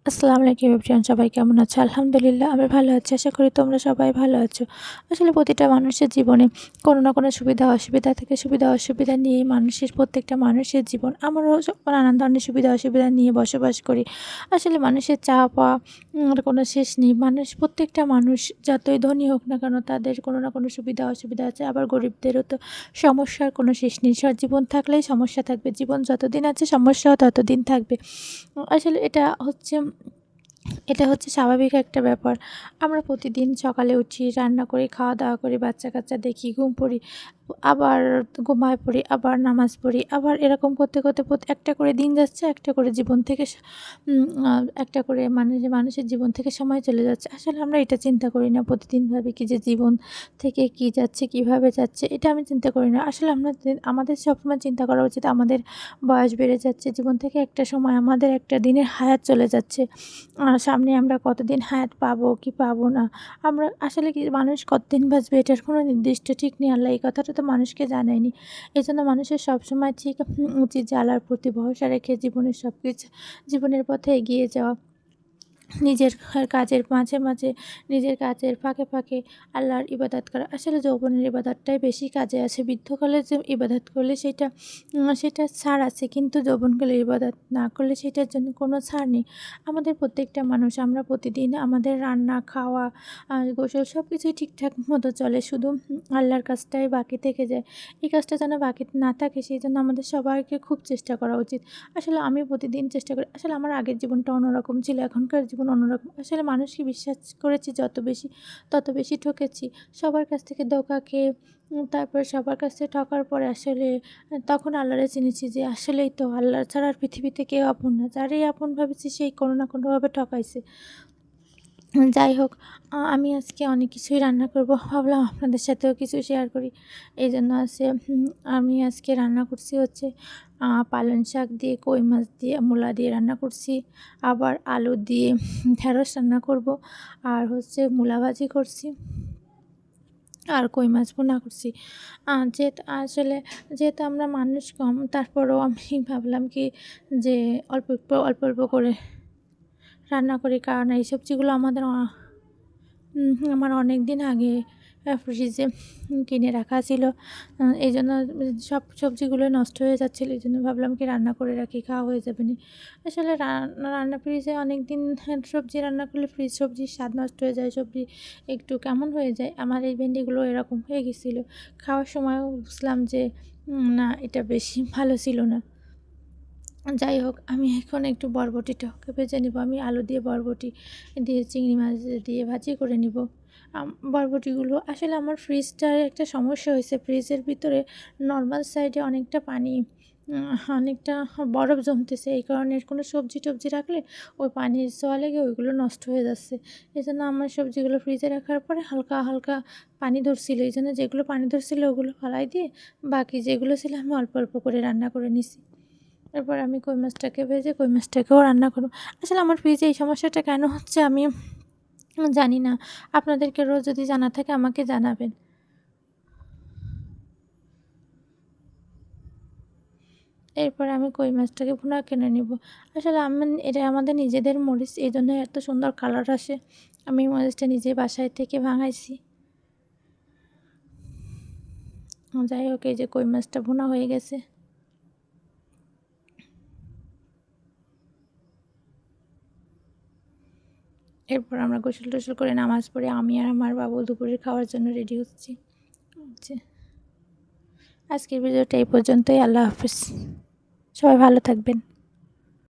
আসসালামু আলাইকুম এভরিওয়ান, সবাই কেমন আছো? আলহামদুলিল্লাহ আমি ভালো আছি। আশা করি তোমরা সবাই ভালো আছো। আসলে প্রতিটা মানুষের জীবনে কোনো না কোনো সুবিধা অসুবিধা থাকে। সুবিধা অসুবিধা নিয়েই প্রত্যেকটা মানুষের জীবন। আমারও নানান ধরনের সুবিধা অসুবিধা নিয়ে বসবাস করি। আসলে মানুষের চাওয়া পাওয়া কোনো শেষ নেই। প্রত্যেকটা মানুষ যতই ধনী হোক না কেন তাদের কোনো না কোনো সুবিধা অসুবিধা আছে। আবার গরিবদেরও তো সমস্যার কোনো শেষ নেই। জীবন থাকলেই সমস্যা থাকবে। জীবন যতদিন আছে সমস্যাও ততদিন থাকবে। আসলে এটা হচ্ছে স্বাভাবিক একটা ব্যাপার। আমরা প্রতিদিন সকালে উঠি, রান্না করি, খাওয়া-দাওয়া করি, বাচ্চা-কাচ্চা দেখি, ঘুম পড়ি, আবার ঘুমায় পড়ি, আবার নামাজ পড়ি। আবার এরকম করতে, করতে একটা করে দিন যাচ্ছে, একটা করে জীবন থেকে স উম আ একটা করে মানুষের জীবন থেকে সময় চলে যাচ্ছে। আসলে আমরা এটা চিন্তা করি না। প্রতিদিন ভাবি কি যে জীবন থেকে কি যাচ্ছে, কিভাবে যাচ্ছে, এটা আমি চিন্তা করি না। আসলে আমাদের সবসময় চিন্তা করা উচিত আমাদের বয়স বেড়ে যাচ্ছে। জীবন থেকে একটা সময় আমাদের একটা দিনের হায়াত চলে যাচ্ছে। সামনে আমরা কতদিন হায়াত পাবো কি পাবো না। আমরা আসলে কি মানুষ কতদিন বাঁচবে এটার কোনো নির্দিষ্ট ঠিক নেই। আল্লাহ এই কথাটা তো মানুষকে জানায়নি। এজন্য মানুষের সবসময় উচিত যে আল্লাহর প্রতি ভরসা রেখে জীবনের পথে এগিয়ে যাওয়া। নিজের কাজের মাঝে, মাঝে নিজের কাজের ফাঁকে, ফাঁকে আল্লাহর ইবাদত করা। আসলে যৌবনের ইবাদতটাই বেশি কাজে আসে। বৃদ্ধকালে যে ইবাদত করলে সেটা ছাড় আছে। কিন্তু যৌবনকালে ইবাদত না করলে সেটার জন্য কোনো ছাড় নেই। আমাদের প্রত্যেকটা মানুষ আমরা প্রতিদিন আমাদের রান্না, খাওয়া, গোসল সবকিছুই ঠিকঠাক মতো চলে। শুধু আল্লাহর কাজটাই বাকি থেকে যায়। এই কাজটা যেন বাকি না থাকে সেজন্য আমাদের সবাইকে খুব চেষ্টা করা উচিত। আসলে আমি প্রতিদিন চেষ্টা করি। আসলে আমার আগের জীবনটা অন্যরকম ছিল, এখনকার জীবন অন্যরকম। আসলে মানুষকে বিশ্বাস করেছি যত বেশি, তত বেশি ঠকেছি। সবার কাছ থেকে ধোঁকা খেয়ে তারপরে সবার কাছ থেকে ঠকার পরে আসলে তখন আল্লাহরে চিনেছি যে আসলেই তো আল্লাহ ছাড়া আর পৃথিবীতে কেউ আপন না। যারই আপন ভেবেছি সেই কোনো না কোনোভাবে ঠকাইছে। যাই হোক, আমি আজকে অনেক কিছুই রান্না করব। ভাবলাম আপনাদের সাথেও কিছু শেয়ার করি। এইজন্য আমি আজকে রান্না করছি হচ্ছে পালং শাক দিয়ে, কই মাছ দিয়ে, মূলা দিয়ে রান্না করছি। আবার আলু দিয়ে ঢেঁড়স রান্না করব। আর হচ্ছে মূলা ভাজি করছি। আর কই মাছ ভুনা করছি। যেহেতু আমরা মানুষ কম, তারপরেও আমি ভাবলাম কি যে অল্প অল্প করে রান্না করি। কারণ এই সবজিগুলো আমার অনেকদিন আগে ফ্রিজে কিনে রাখা ছিল। এইজন্য সব সবজিগুলো নষ্ট হয়ে যাচ্ছিল। এইজন্য ভাবলাম কি রান্না করে রাখি, খাওয়া হয়ে যাবে নি। আসলে রান্না ফ্রিজে অনেকদিন সবজি রান্না করলে সবজির স্বাদ নষ্ট হয়ে যায়। সবজি একটু কেমন হয়ে যায়। আমার এই ভেন্ডিগুলো এরকম হয়ে গেছিলো। খাওয়ার সময়ও বুঝলাম যে না, এটা বেশি ভালো ছিল না। যাই হোক, আমি এখন একটু বরবটিটাকে ভেজে নেব। আমি আলু দিয়ে বরবটি দিয়ে চিংড়ি মাছ দিয়ে ভাজি করে নিব। বরবটিগুলো আসলে আমার ফ্রিজটার একটা সমস্যা হয়েছে। ফ্রিজের ভিতরে নর্মাল সাইডে অনেকটা বরফ জমতেছে। এই কারণে কোনো সবজি-টবজি রাখলে ওই পানির ছোঁয়া লেগে ওইগুলো নষ্ট হয়ে যাচ্ছে। এজন্য আমার সবজিগুলো ফ্রিজে রাখার পরে হালকা, হালকা পানি ধরছিল। এইজন্য যেগুলো পানি ধরছিল ওগুলো ফালাই দিয়ে বাকি যেগুলো ছিল আমি অল্প, অল্প করে রান্না করে নিছি। এরপর আমি কই মাছটাকে ভেজে কই মাছটাকেও রান্না করব। আসলে আমার ফ্রিজে এই সমস্যাটা কেন হচ্ছে আমি জানি না। আপনাদেরকেও যদি জানা থাকে আমাকে জানাবেন। এরপর আমি কই মাছটাকে ভুনা করে নিব। আসলে এটা আমাদের নিজেদের মরিচ, এজন্য এত সুন্দর কালার আসে। আমি মরিচটা নিজে বাসায় থেকে ভাঙাইছি। যাই হোক, এই যে কই মাছটা ভুনা হয়ে গেছে। এরপর আমরা গোসল-টোসল করে নামাজ পড়ে আমি আর আমার বাবু দুপুরে খাওয়ার জন্য রেডি হচ্ছি। আজকের ভিডিওটা এই পর্যন্তই। আল্লাহ হাফেজ। সবাই ভালো থাকবেন।